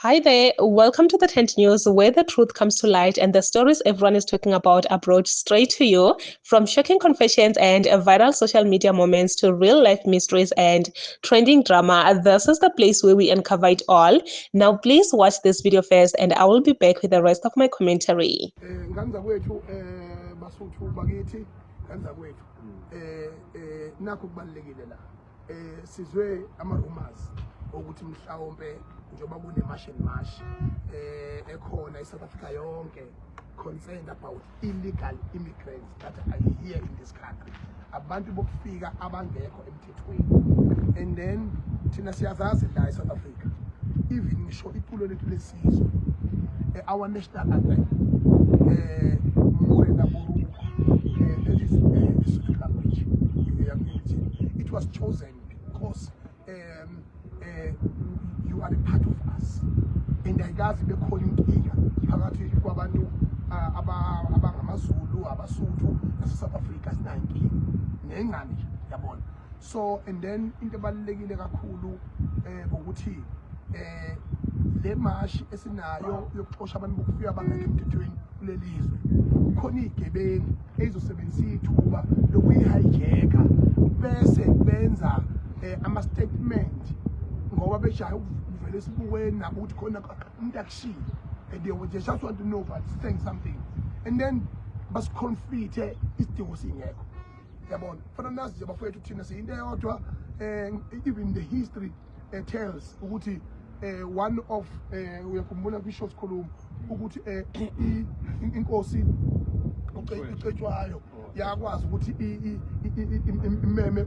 Hi there, welcome to the Tent News, where the truth comes to light and the stories everyone is talking about are brought straight to you. From shocking confessions and viral social media moments to real life mysteries and trending drama, this is the place where we uncover it all. Now, please watch this video first, and I will be back with the rest of my commentary. Ngandza kwethu basuthu bakithi ngandza kwethu nakho kubalekile la sizwe ama-rumors ukuthi mhlawumbe njengoba kune-march and march ekhona eSouth Africa yonke concerned about illegal immigrants that are here in this country, abantu bokufika abangekho emthethweni. And then thina siyazazi la eSouth Africa, even ngisho iculo lethu lesizwe, our national anthem, Morena Boru, that is the Sotho language. It was chosen because you are a part of us. And I guess we call him Kenya. Phakathi kwabantu abangamaZulu, abaSotho, South Africa sinankinga nengane yabona. So and then into ebalulekile kakhulu ukuthi le march esinayo yokuxosha abantu bokufika abangekho emthethweni kulelizwe, khona izigebengu ezosebenzisa ithuba lokuyi-hijacka bese benza ama-statement ngoba bejahe ukuvela esibukweni nabo ukuthi khona umuntu akushilo, and they just want to know about saying something, and then basiconflict isidingo singekho yabona. Fana nazi nje bafowethu thina siyinto eyodwa. Even the history tells ukuthi one of uyakhumbula kwi-short column ukuthi inkosi uCetshwayo yakwazi ukuthi imeme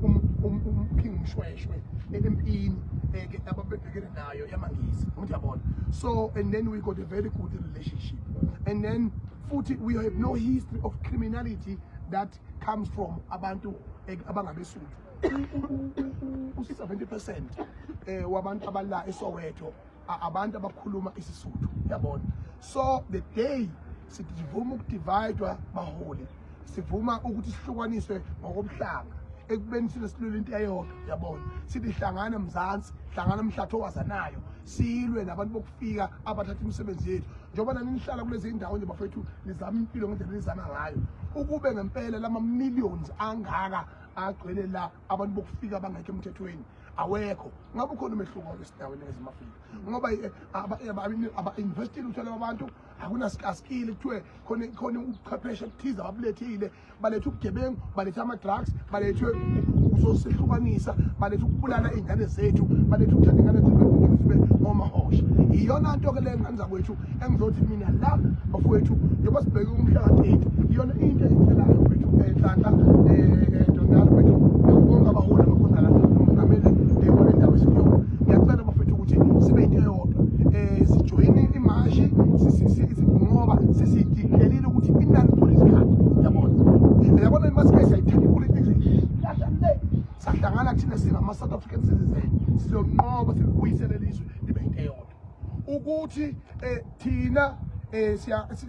King Mshweshwe empini ababhekene nayo yamangisi, uyabona. So and then we got a very good relationship, and then futhi we have no history of criminality that comes from abantu abangabeSuthu. 70% wabantu abala eSoweto abantu abakhuluma isiSuthu, yabona. So the day sivuma ukudividwa baholi, sivuma ukuthi sihlukaniswe ngokomhlanga ekubeni sinesilwela into eyodwa, yabona. Sithi hlangana Mzansi, hlangana Mhlatho wazanayo, silwe nabantu bokufika abathatha imisebenzi yethu. Njengoba nani nihlala kulezi indawo nje bafethu nizama impilo ngendlela nizama ngayo, ukube ngempela lama millions angaka agcwele la abantu bokufika abangekho emthethweni awekho, ngabe ukhona umehluko esindaweni eziMafrika ngoba aba-investing uthola abantu akunaskill kuthiwe khona ubuchwepheshe obuthize ababulethile, baletha ubugebengu, baletha ama-drugs, balethwe uzosihlukanisa, baletha ukubulala iy'ngane zethu, baletha ukuthatha iy'ngane zethu zibe ngomahosha. Iyona nto ke le ngane zakwethu engizothi mina la bafowethu njengoba sibheke kumhla ka-30, iyona into engicelayo kwethu Nhlanhla Dondala kwethu bonke abaholi abakhona la umongameli kule ndawo esikuyo, ngiyacela bafethu ukuthi sibe into eyodwa, sijoyine imashi ngoba sesidikelile ukuthi i-non-political, yabona masike sayithatha i-politics le sahlangana thina singama-South African citizen sizonqoba silibuyisele lizwe libe into eyodwa, ukuthi thina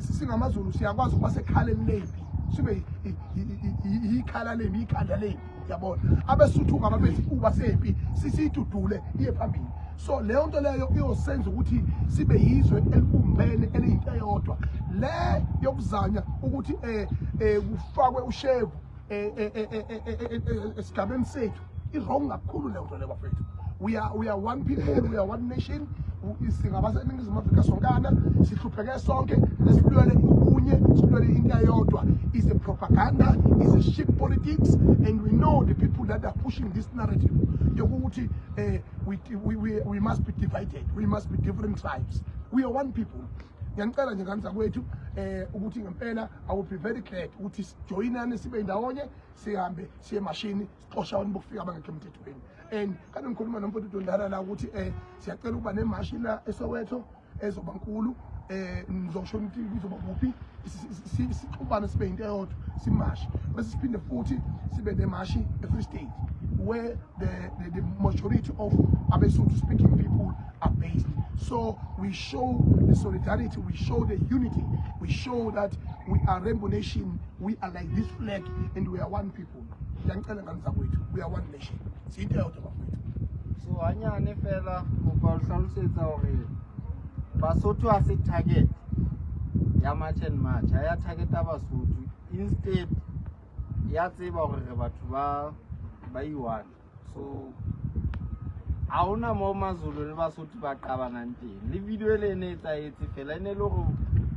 singamaZulu siyakwazi ukuba sekhaleni lempi sibe ikhala lempi, ikhanda lempi, yabona. AbeSuthu ngababethi uba sempi sisiyidudule iye phambili. So leyo nto leyo iyosenza ukuthi sibe yizwe elibumbene eliyinto eyodwa le yokuzanya ukuthi kufakwe ushevu esigabeni sethu i-wrong kakhulu leyo nto leyo bafethu. We are one people, we are one nation. Singabaseningizimu Afrika sonkana sihlupheke sonke lesilwele ubunye silwele into eyodwa. Is a propaganda, is a shit politics, and we know the people that are pushing this narrative yokuthi we must be divided, we must be different tribes. We are one people. Ngiyacela nje ngani zakwethu ukuthi ngempela I will be very glad ukuthi sijoyinane sibe ndawonye, sihambe siye emashini sixosha abantu bokufika abangekho emthethweni. And kanti ngikhuluma noMfowethu Dondala la ukuthi siyacela ukuba nemashi la eSoweto ezoba nkulu, ngizosho ukuthi izoba kuphi, sixubane sibe into eyodwa simashi, bese siphinde futhi sibe nemashi eFree State where the majority of abeSuthu speaking people are based. So we show the solidarity, we show the unity, we show that we are Rainbow Nation, we are like this flag, and we are one people. We are one nation. See the out of it. So hanyane fela go ba hlalosetsa hore Basotho a se target ya match and match ha ya targeta Basotho, instead ya tseba hore re batho ba i-one. So ha ona mo Mazulu le Basotho ba qabanang teng. Le video ele ene etsahetse fela ene le hore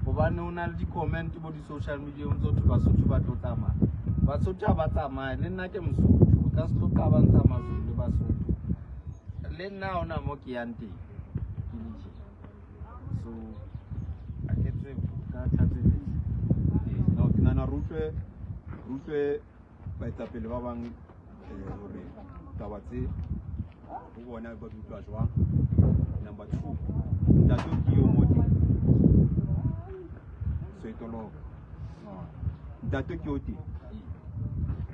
hobane ona le di-comment bo di-social media ntse batho Basotho ba tlo tsamaya. Basotho ha ba tsamaya, le nna ke Mosotho, o ka se tlo qabantsha Mazulu le Basotho. Le nna ona mo ke yang teng. So I get to ka thatse no ke nana rutlwe baetapele ba bang hore taba tse ho bona ba dutlwa jwang. Number 2, ntate ke yo mo teng so etolo ntate ke yo teng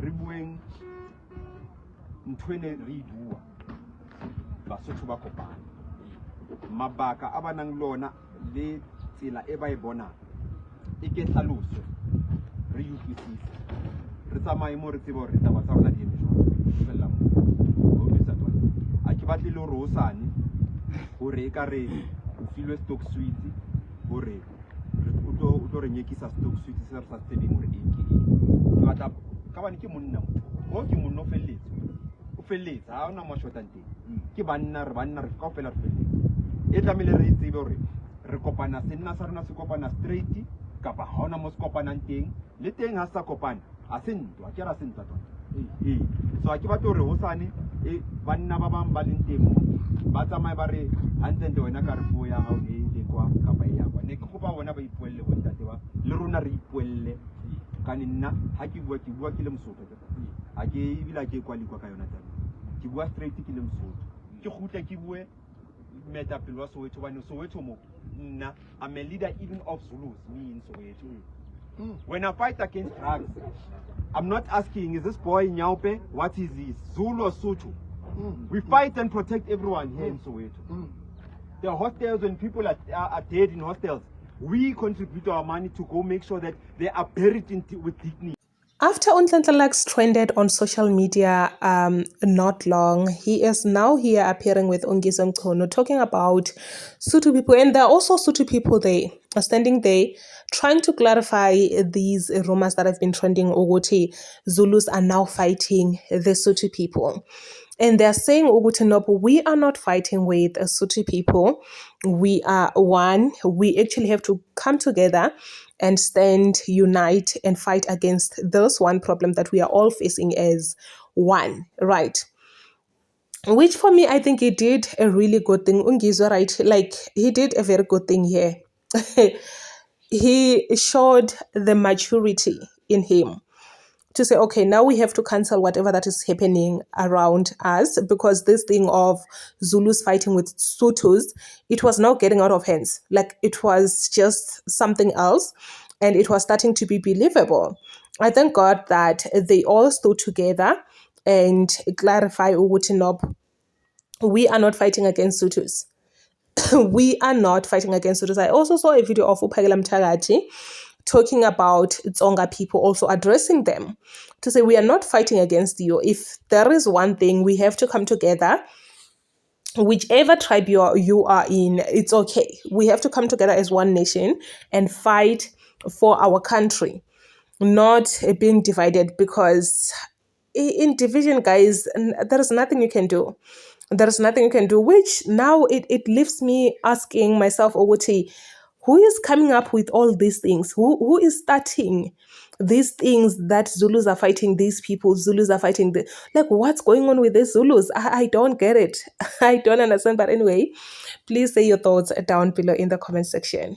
re bueng ntho ene re e bua Basotho ba kopana mabaka a banang lona le tsela e ba e bona e ke hlaloso re utlwisise re tsamaye mo re tseba hore taba tsa rona di eme jwang fela mo o bisa tsona a ke batle le hore hosane hore e ka re o filwe stock suite hore o tlo re nyekisa stock suite se re sa tsebeng hore eng ke eng ke batla ka bane ke monna o ke monna o felletse ha ona mo shotang teng ke banna re kaofela re felletse e tlamehile re tsebe hore re kopana senna sa rona se kopana straight kapa ha ona mo se kopanang teng le teng ha sa kopana a se ntwa ke ra se ntwa tsona so a ke batla hore hosane banna ba bang ba leng teng mo ba tsamaye ba re hantle wena ka re puo ya hao e le kwa kapa e ya kwa ne ke kopa bona ba ipuelle bo ntate ba le rona re ipuelle ka nna ha ke bua ke le Mosotho ha ke ibila ke kwa likwa ka yona taba ke bua straight ke le Mosotho ke khutle ke bue metapele wa Soweto bane Soweto mo nna I'm a leader even of Zulus me in Soweto. When I fight against drugs, I'm not asking is this boy Nyaupe what is he, Zulu or Sotho. We fight and protect everyone here in Soweto. The hostels, when people are dead in hostels, we contribute our money to go make sure that they are buried with dignity. After Unhlanhla trended on social media not long, he is now here appearing with Ungiso Mchunu talking about Sotho people. And there are also Sotho people there, standing there, trying to clarify these rumors that have been trending. Ukuthi Zulus are now fighting the Sotho people. And they're saying, Nopo, we are not fighting with Sotho people. We are one. We actually have to come together and stand, unite, and fight against this one problem that we are all facing as one, right? Which for me, I think he did a really good thing. Ungizo, right? Like, he did a very good thing here. He showed the maturity in him to say, okay, now we have to cancel whatever that is happening around us, because this thing of Zulus fighting with Sothos, it was now getting out of hands. Like, it was just something else, and it was starting to be believable. I thank God that they all stood together and clarify Ugutinop. We are not fighting against Sothos. We are not fighting against Sothos. I also saw a video of Upagela Mtagati talking about Tsonga people, also addressing them to say, we are not fighting against you. If there is one thing, we have to come together. Whichever tribe you are in, it's okay. We have to come together as one nation and fight for our country, not being divided, because in division, guys, there is nothing you can do. There is nothing you can do, which now it leaves me asking myself, Oguti, who is coming up with all these things? Who is starting these things that Zulus are fighting these people? Zulus are fighting like, what's going on with these Zulus? I don't get it. I don't understand. But anyway, please say your thoughts down below in the comment section.